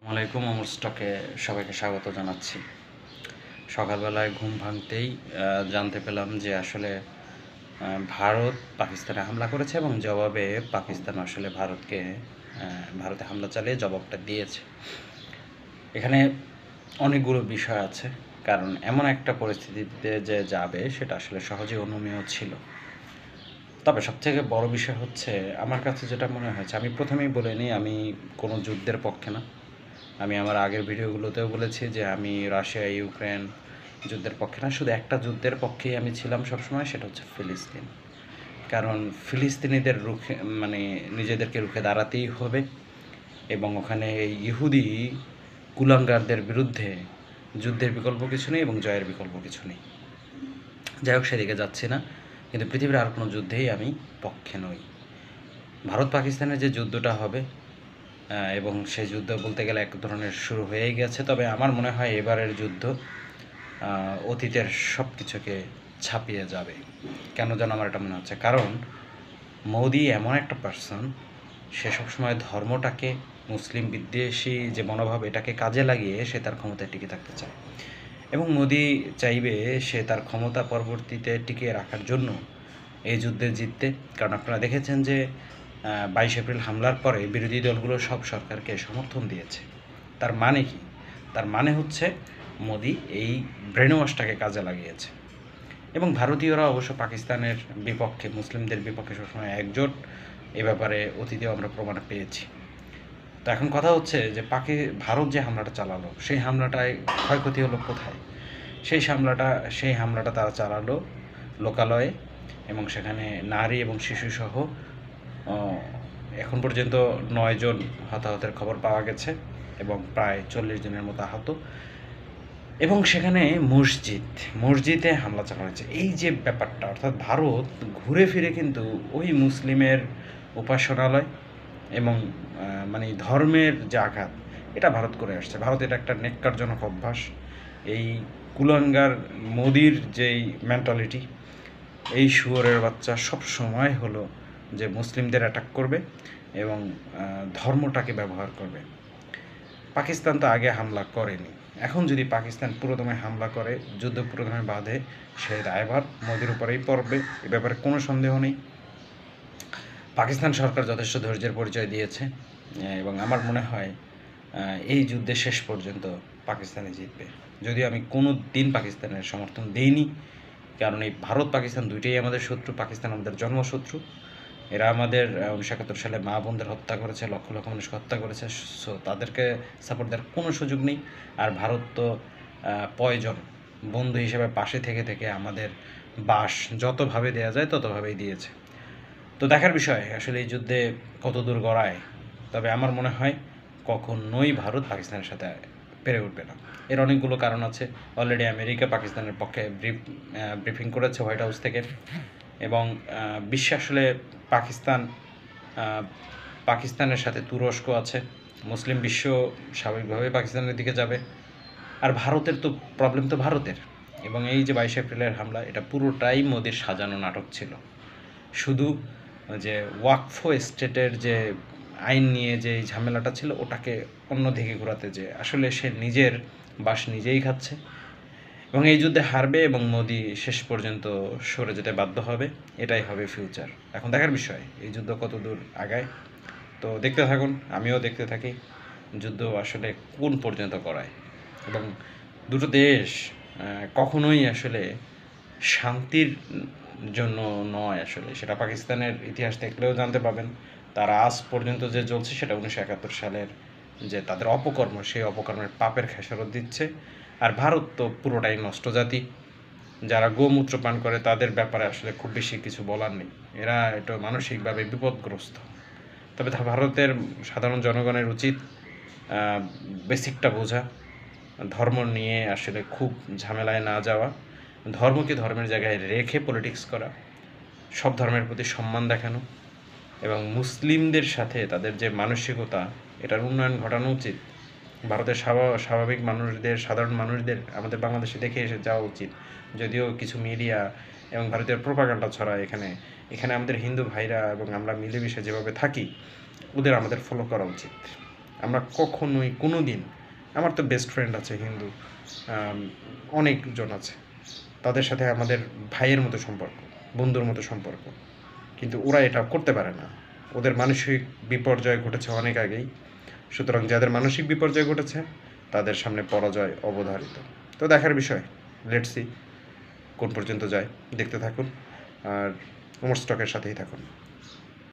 আসসালামাইকুম। আমার স্টকে সবাইকে স্বাগত জানাচ্ছি। সকালবেলায় ঘুম ভাঙতেই জানতে পেলাম যে আসলে ভারত পাকিস্তানে হামলা করেছে এবং জবাবে পাকিস্তান আসলে ভারতে হামলা চালিয়ে জবাবটা দিয়েছে। এখানে অনেকগুলো বিষয় আছে, কারণ এমন একটা পরিস্থিতিতে যে যাবে সেটা আসলে সহজে অনুমেয় ছিল। তবে সবথেকে বড় বিষয় হচ্ছে আমার কাছে যেটা মনে হয়েছে, আমি প্রথমেই বলে নিই, আমি কোনো যুদ্ধের পক্ষে না। আমি আমার আগের ভিডিওগুলোতেও বলেছি যে আমি রাশিয়া ইউক্রেন যুদ্ধের পক্ষে না, শুধু একটা যুদ্ধের পক্ষেই আমি ছিলাম সবসময়, সেটা হচ্ছে ফিলিস্তিন। কারণ ফিলিস্তিনিদের নিজেদেরকে রুখে দাঁড়াতেই হবে এবং ওখানে এই ইহুদি কুলাঙ্গারদের বিরুদ্ধে যুদ্ধের বিকল্প কিছু নেই এবং জয়ের বিকল্প কিছু নেই। যাই হোক, সেদিকে যাচ্ছি না, কিন্তু পৃথিবীর আর কোনো যুদ্ধেই আমি পক্ষে নই। ভারত পাকিস্তানের যে যুদ্ধটা হবে এবং সেই যুদ্ধ বলতে গেলে এক ধরনের শুরু হয়েই গেছে, তবে আমার মনে হয় এবারের যুদ্ধ অতীতের সব কিছুকে ছাপিয়ে যাবে। কেন যেন আমার এটা মনে হচ্ছে, কারণ মোদি এমন একটা পার্সন, সে সবসময় ধর্মটাকে, মুসলিম বিদ্বেষী যে মনোভাব, এটাকে কাজে লাগিয়ে সে তার ক্ষমতায় টিকে থাকতে চায় এবং মোদি চাইবে সে তার ক্ষমতা পরবর্তীতে টিকিয়ে রাখার জন্য এই যুদ্ধে জিততে। কারণ আপনারা দেখেছেন যে 22 এপ্রিল হামলার পরে বিরোধী দলগুলো সব সরকারকে সমর্থন দিয়েছে। তার মানে কি? তার মানে হচ্ছে মোদি এই ব্রেন ওয়াশটাকে কাজে লাগিয়েছে এবং ভারতীয়রা অবশ্য পাকিস্তানের বিপক্ষে, মুসলিমদের বিপক্ষে সবসময় একজোট। এ ব্যাপারে অতীতেও আমরা প্রমাণ পেয়েছি। তো এখন কথা হচ্ছে যে ভারত যে হামলাটা চালালো, সেই হামলাটায় ক্ষয়ক্ষতি হলো কোথায়? সেই হামলাটা তারা চালালো লোকালয়ে এবং সেখানে নারী এবং শিশুসহ এখন পর্যন্ত 9 জন হতাহতের খবর পাওয়া গেছে এবং প্রায় 40 জনের মতো আহত। এবং সেখানে মসজিদে হামলা চালানো হয়েছে। এই যে ব্যাপারটা, অর্থাৎ ভারত ঘুরে ফিরে কিন্তু ওই মুসলিমের উপাসনালয় এবং ধর্মের যে আঘাত, এটা ভারত করে আসছে। ভারত এটা একটা নেক্কারজনক অভ্যাস। এই কুলাঙ্গার মোদির যেই মেন্টালিটি, এই শুয়োরের বাচ্চা সব সময় হলো যে মুসলিমদের অ্যাটাক করবে এবং ধর্মটাকে ব্যবহার করবে। পাকিস্তান তো আগে হামলা করেনি, এখন যদি পাকিস্তান পুরোদমে হামলা করে, যুদ্ধ পুরোদমে বাঁধে, সেই দায়ভার মোদির উপরেই পড়বে, এ ব্যাপারে কোনো সন্দেহ নেই। পাকিস্তান সরকার যথেষ্ট ধৈর্যের পরিচয় দিয়েছে এবং আমার মনে হয় এই যুদ্ধে শেষ পর্যন্ত পাকিস্তানে জিতবে। যদিও আমি কোনো দিন পাকিস্তানের সমর্থন দেইনি, কারণ এই ভারত পাকিস্তান দুইটাই আমাদের শত্রু। পাকিস্তান আমাদের জন্মশত্রু। এরা আমাদের 1971 সালে মা বোনদের হত্যা করেছে, লক্ষ লক্ষ মানুষকে হত্যা করেছে। সো তাদেরকে সাপোর্ট দেওয়ার কোনো সুযোগ নেই। আর ভারত তো পয়জন, বন্ধু হিসেবে পাশে থেকে থেকে আমাদের বাস যতভাবে দেওয়া যায় ততভাবেই দিয়েছে। তো দেখার বিষয় আসলে এই যুদ্ধে কত দূর গড়ায়। তবে আমার মনে হয় কখনোই ভারত পাকিস্তানের সাথে পেরে উঠবে না। এর অনেকগুলো কারণ আছে। অলরেডি আমেরিকা পাকিস্তানের পক্ষে ব্রিফিং করেছে হোয়াইট হাউস থেকে এবং বিশ্বে আসলে পাকিস্তানের সাথে তুরস্ক আছে। মুসলিম বিশ্ব স্বাভাবিকভাবেই পাকিস্তানের দিকে যাবে। আর ভারতের তো প্রবলেম তো ভারতের। এবং এই যে 22 এপ্রিলের হামলা, এটা পুরোটাই মোদির সাজানো নাটক ছিল। শুধু যে ওয়াকফ এস্টেটের যে আইন নিয়ে যে ঝামেলাটা ছিল, ওটাকে অন্যদিকে ঘোরাতে, যে আসলে সে নিজের বাস নিজেই খাচ্ছে এবং এই যুদ্ধে হারবে এবং মোদি শেষ পর্যন্ত সরে যেতে বাধ্য হবে। এটাই হবে ফিউচার। এখন দেখার বিষয় এই যুদ্ধ কত দূর আগায়। তো দেখতে থাকুন, আমিও দেখতে থাকি যুদ্ধ আসলে কোন পর্যন্ত করায়। এবং দুটো দেশ কখনোই আসলে শান্তির জন্য নয়। আসলে সেটা পাকিস্তানের ইতিহাস দেখলেও জানতে পাবেন। তারা আজ পর্যন্ত যে চলছে সেটা 1971 সালের যে তাদের অপকর্ম, সেই অপকর্মের পাপের খেসারত দিচ্ছে। আর ভারত তো পুরোটাই নষ্ট জাতি। যারা গোমূত্র পান করে তাদের ব্যাপারে আসলে খুব বেশি কিছু বলার নেই। এরা একটু মানসিকভাবে বিপদগ্রস্ত। তবে ভারতের সাধারণ জনগণের উচিত বেসিকটা বোঝা, ধর্ম নিয়ে আসলে খুব ঝামেলায় না যাওয়া, ধর্মকে ধর্মের জায়গায় রেখে পলিটিক্স করা, সব ধর্মের প্রতি সম্মান দেখানো এবং মুসলিমদের সাথে তাদের যে মানসিকতা, এটার উন্নয়ন ঘটানো উচিত। ভারতের স্বাভাবিক মানুষদের, সাধারণ মানুষদের আমাদের বাংলাদেশে দেখে এসে যাওয়া উচিত। যদিও কিছু মিডিয়া এবং ভারতীয় প্রোপাগান্ডা ছড়ায় এখানে আমাদের হিন্দু ভাইরা এবং আমরা মিলেমিশে যেভাবে থাকি, ওদের আমাদের ফলো করা উচিত। আমরা কখনোই কোনো দিন, আমার তো বেস্ট ফ্রেন্ড আছে হিন্দু, অনেকজন আছে, তাদের সাথে আমাদের ভাইয়ের মতো সম্পর্ক, বন্ধুর মতো সম্পর্ক, কিন্তু ওরা এটা করতে পারে না। ওদের মানসিক বিপর্যয় ঘটেছে অনেক আগেই। সুতরাং যাদের মানসিক বিপর্যয় ঘটেছে তাদের সামনে পরাজয় অবধারিত। তো দেখার বিষয়, লেটস সি কোন পর্যন্ত যায়, দেখতে থাকুন আর ওমর স্টকের সাথেই থাকুন।